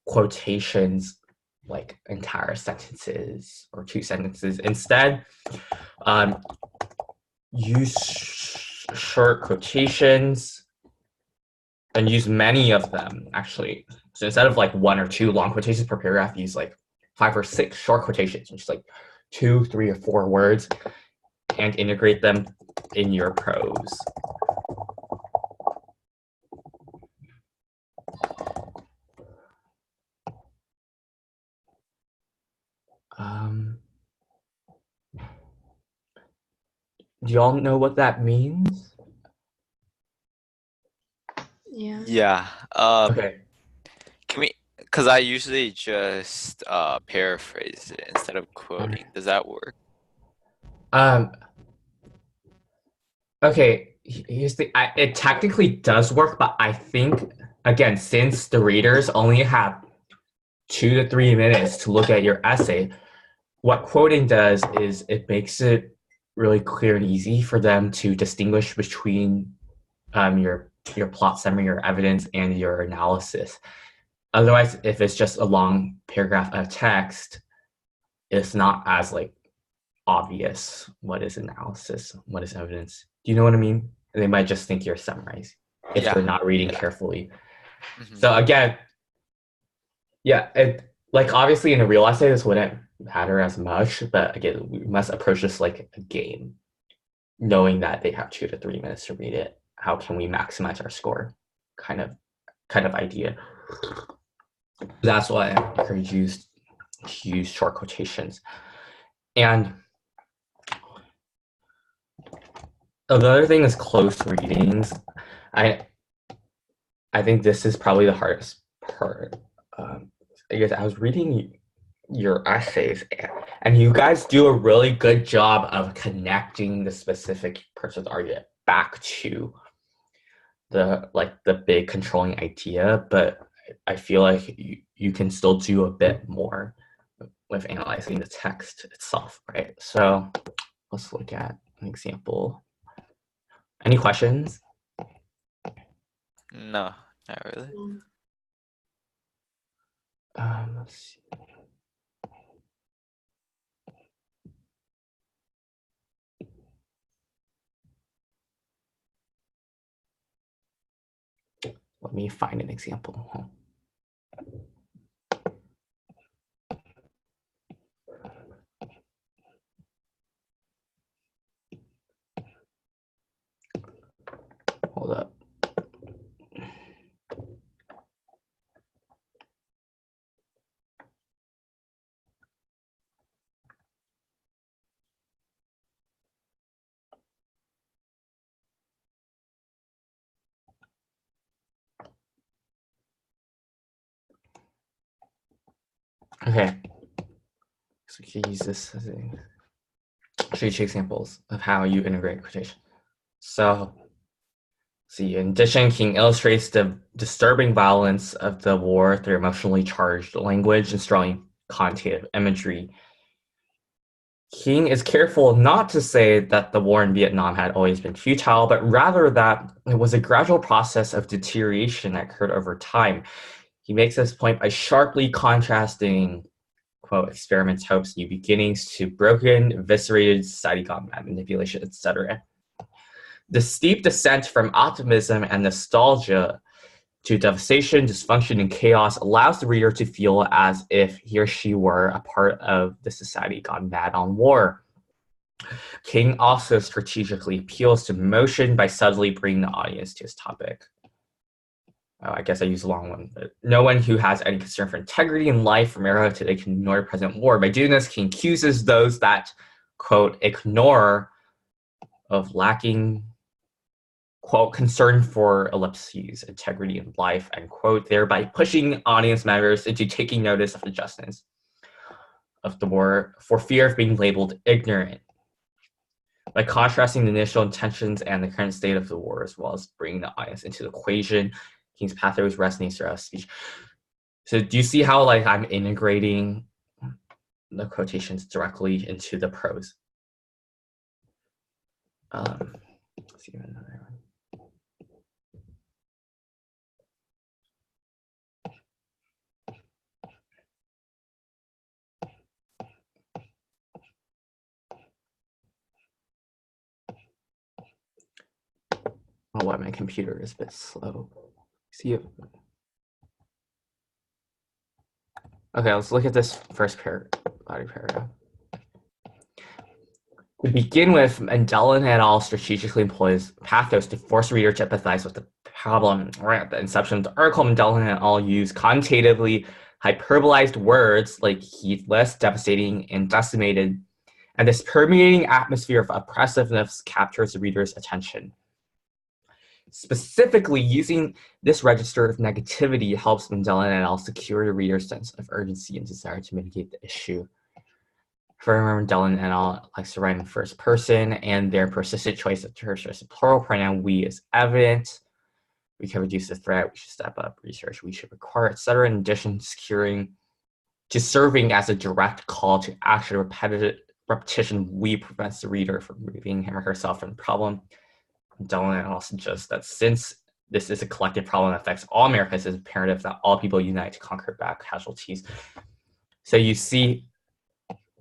quotations like entire sentences or 2 sentences. Instead, use short quotations and use many of them actually. So instead of like 1 or 2 long quotations per paragraph, use like 5 or 6 short quotations, which is like 2, 3, or 4 words, and integrate them in your prose. Do y'all know what that means? Yeah. Yeah. Okay. Can we? Because I usually just paraphrase it instead of quoting. Does that work? Okay. Here's the. It technically does work, but I think again, since the readers only have 2 to 3 minutes to look at your essay, what quoting does is it makes it really clear and easy for them to distinguish between your plot summary, your evidence, and your analysis. Otherwise, if it's just a long paragraph of text, it's not as like obvious what is analysis, what is evidence. Do you know what I mean? And they might just think you're summarizing if they're not reading carefully. Mm-hmm. So again, yeah, like obviously in a real essay this wouldn't matter as much, but again, we must approach this like a game. knowing that they have 2 to 3 minutes to read it. How can we maximize our score? Kind of idea. That's why I encourage you to use short quotations. And another thing is close readings. I think this is probably the hardest part. I guess I was reading your essays, and you guys do a really good job of connecting the specific person's argument back to the big controlling idea, but I feel like you can still do a bit more with analyzing the text itself, right? So let's look at an example. Any questions? No, not really. Let's see. Let me find an example. Hold up. Okay. So we can use this as a show you 2 examples of how you integrate quotation. So see, in addition, King illustrates the disturbing violence of the war through emotionally charged language and strong quantitative imagery. King is careful not to say that the war in Vietnam had always been futile, but rather that it was a gradual process of deterioration that occurred over time. He makes this point by sharply contrasting, quote, experiments, hopes, new beginnings to broken, eviscerated society gone mad, manipulation, etc. The steep descent from optimism and nostalgia to devastation, dysfunction, and chaos allows the reader to feel as if he or she were a part of the society gone mad on war. King also strategically appeals to emotion by subtly bringing the audience to his topic. Oh, I guess I used a long one, but no one who has any concern for integrity in life from era today can ignore present war. By doing this, King accuses those that, quote, ignore of lacking, quote, concern for ellipses, integrity in life, end quote, thereby pushing audience members into taking notice of the justness of the war for fear of being labeled ignorant. By contrasting the initial intentions and the current state of the war, as well as bringing the audience into the equation, King's pathos resonates throughout his speech. So do you see how like I'm integrating the quotations directly into the prose? Let's see another one. Oh, why my computer is a bit slow. See it. Okay, let's look at this first body paragraph. To begin with, Mendelin et al. Strategically employs pathos to force the reader to empathize with the problem. Right at the inception of the article, Mendelin et al. Use quantitatively hyperbolized words like heedless, devastating, and decimated, and this permeating atmosphere of oppressiveness captures the reader's attention. Specifically, using this register of negativity helps Mendelin et al. Secure the reader's sense of urgency and desire to mitigate the issue. Furthermore, Mendelin et al. Likes to write in first person, and their persistent choice of tertiary plural pronoun we is evident. We can reduce the threat, we should step up, research, we should require, etc. In addition to serving as a direct call to action, repetition we prevents the reader from removing him or herself from the problem. Mendelin et al. Suggests that since this is a collective problem that affects all Americans, it's imperative that all people unite to conquer bad casualties. So you see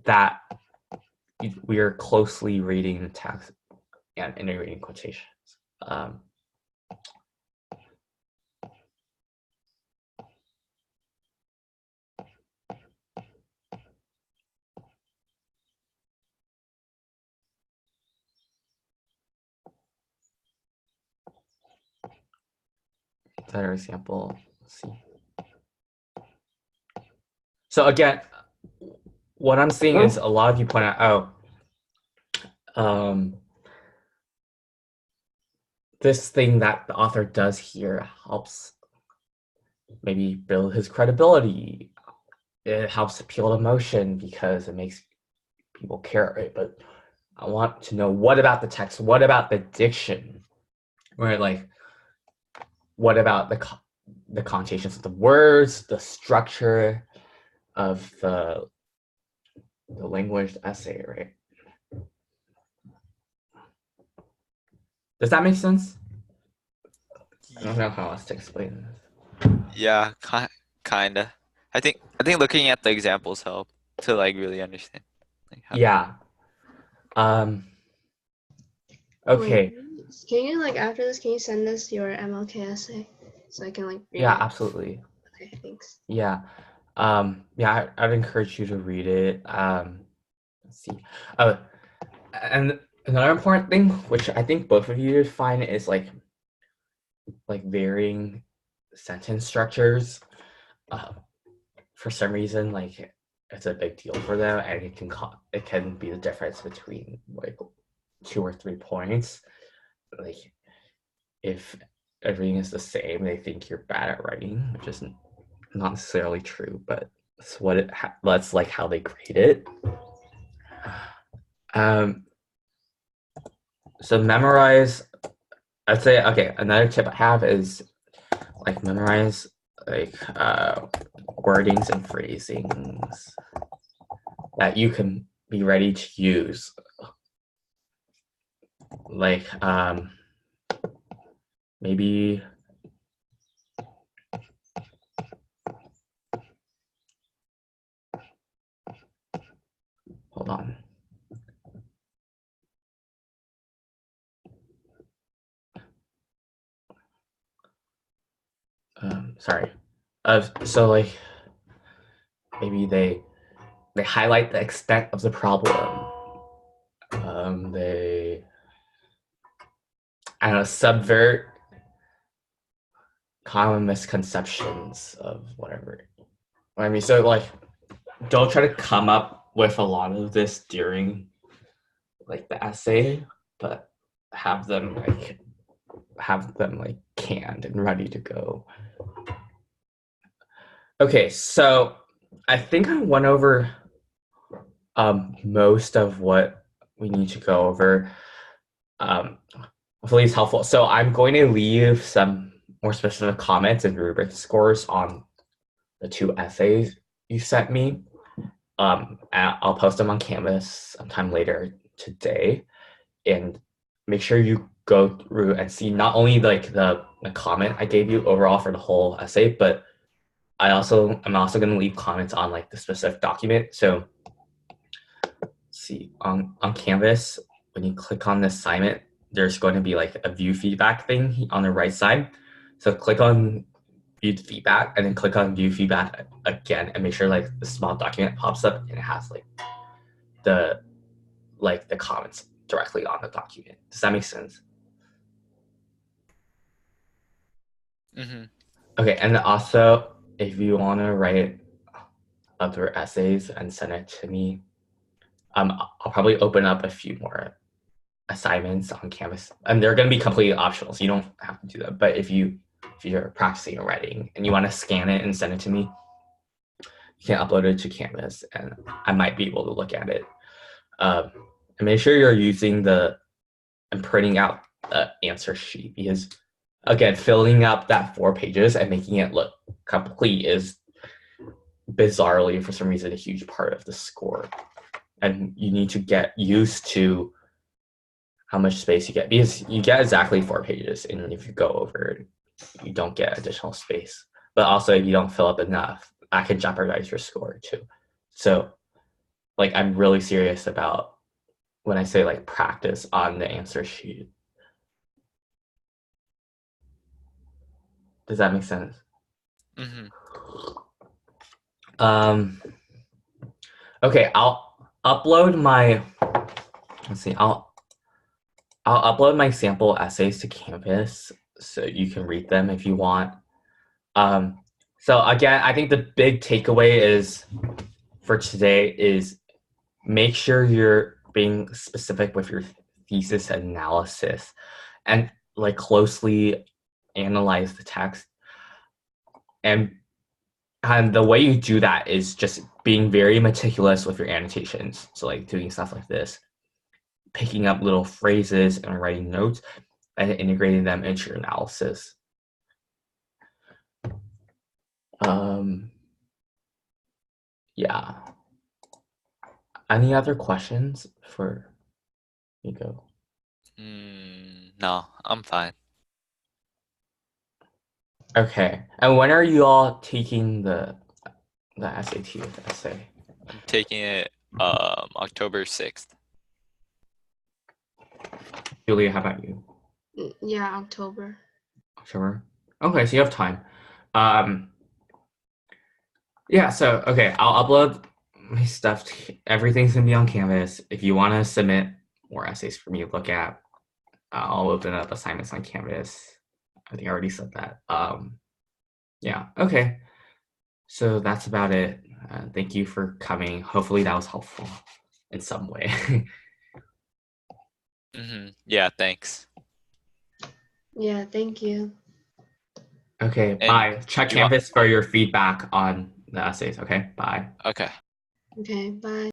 that we are closely reading the text and integrating quotations. better example. Let's see. So again, what I'm seeing is a lot of you point out, this thing that the author does here helps maybe build his credibility. It helps appeal to emotion because it makes people care, right? But I want to know, what about the text? What about the diction? Right, like, what about the connotations of the words, the structure of the language essay, right? Does that make sense? I don't know how else to explain this. Yeah, kinda. I think looking at the examples help to like really understand. Like, how Yeah. Okay. Wait, can you like after this? Can you send us your MLK essay so I can like read Yeah, it? absolutely. Okay, thanks. Yeah. Yeah, I'd encourage you to read it. Let's see. And another important thing, which I think both of you find, is like varying sentence structures. For some reason, like, it's a big deal for them, and it can be the difference between like 2 or 3 points. Like, if everything is the same, they think you're bad at writing, which is not necessarily true, but that's like how they grade it. So memorize. I'd say, okay, another tip I have is like memorize like wordings and phrasings that you can be ready to use. Like maybe hold on. Sorry. So like maybe they highlight the extent of the problem. They subvert common misconceptions of whatever. I mean, so like, don't try to come up with a lot of this during like the essay, but have them like canned and ready to go. Okay, so I think I went over most of what we need to go over. Hopefully it's helpful. So I'm going to leave some more specific comments and rubric scores on the 2 essays you sent me. I'll post them on Canvas sometime later today, and make sure you go through and see not only like the comment I gave you overall for the whole essay, but I'm also going to leave comments on like the specific document. So see on Canvas, when you click on the assignment, there's going to be like a view feedback thing on the right side. So click on view feedback and then click on view feedback again, and make sure like the small document pops up and it has like the comments directly on the document. Does that make sense? Mm-hmm. Okay, and also if you want to write other essays and send it to me, I'll probably open up a few more assignments on Canvas, and they're going to be completely optional, so you don't have to do that. But if you're practicing writing and you want to scan it and send it to me, you can upload it to Canvas, and I might be able to look at it. And make sure you're using and printing out the answer sheet, because again, filling up that 4 pages and making it look complete is bizarrely, for some reason, a huge part of the score. And you need to get used to how much space you get, because you get exactly 4 pages, and if you go over, you don't get additional space. But also, if you don't fill up enough, that can jeopardize your score too. So, like, I'm really serious about when I say like practice on the answer sheet. Does that make sense? Mm-hmm. Okay, I'll upload my. Let's see. I'll upload my sample essays to Canvas so you can read them if you want. So again, I think the big takeaway is for today is make sure you're being specific with your thesis analysis and like closely analyze the text. And the way you do that is just being very meticulous with your annotations. So like doing stuff like this, picking up little phrases and writing notes and integrating them into your analysis. Yeah. Any other questions for Nico? No, I'm fine. Okay. And when are you all taking the SAT with the essay? I'm taking it October 6th. Julia, how about you? Yeah, October. October? Okay, so you have time. Yeah, so okay, I'll upload my stuff. Everything's gonna be on Canvas. If you want to submit more essays for me to look at, I'll open up assignments on Canvas. I think I already said that. Yeah, okay. So that's about it. Thank you for coming. Hopefully that was helpful in some way. Yeah, thanks. Yeah, thank you. Okay, And bye. Check you want- Canvas for your feedback on the essays. Okay, bye. Okay. Okay, bye.